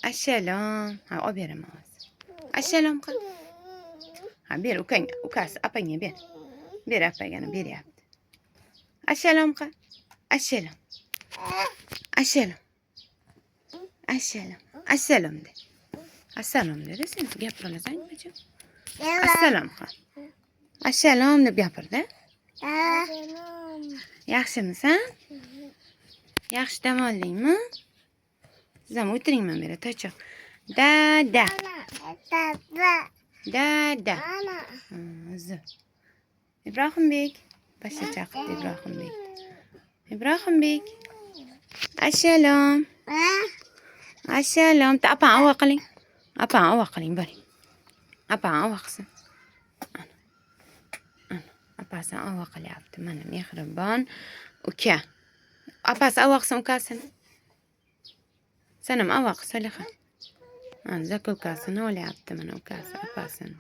Assalom. Ha, oberaman hozir. Assalom qil. Ha, ber ukangga, ukasi opangga ber. Ber opagani beryapti. Assalom qil. Assalom. Assalom. Assalom. Assalom de. Assalom de sen gapira olasanmi bacham? Assalom qil. Assalom deb gapir-da. Yaxshimisan? Yaxshi dam oldingmi? Siz ham o'tiring mana bu yerda tochoq. Dada. Dada. Zo'r. Ibrohimbek. Basha chaqirdi Ibrohimbek. Ibrohimbek. Assalom. Assalom. Apang avval qiling. Apang avval qiling, boring. Apang avval qilsin. Apasi avval qilyapti. Mana mehribon uka. Apasi avval qilsin ukasini. Sen ham avval qil Solixa. Ana zakolkasini olyapti mana ukasi apasini.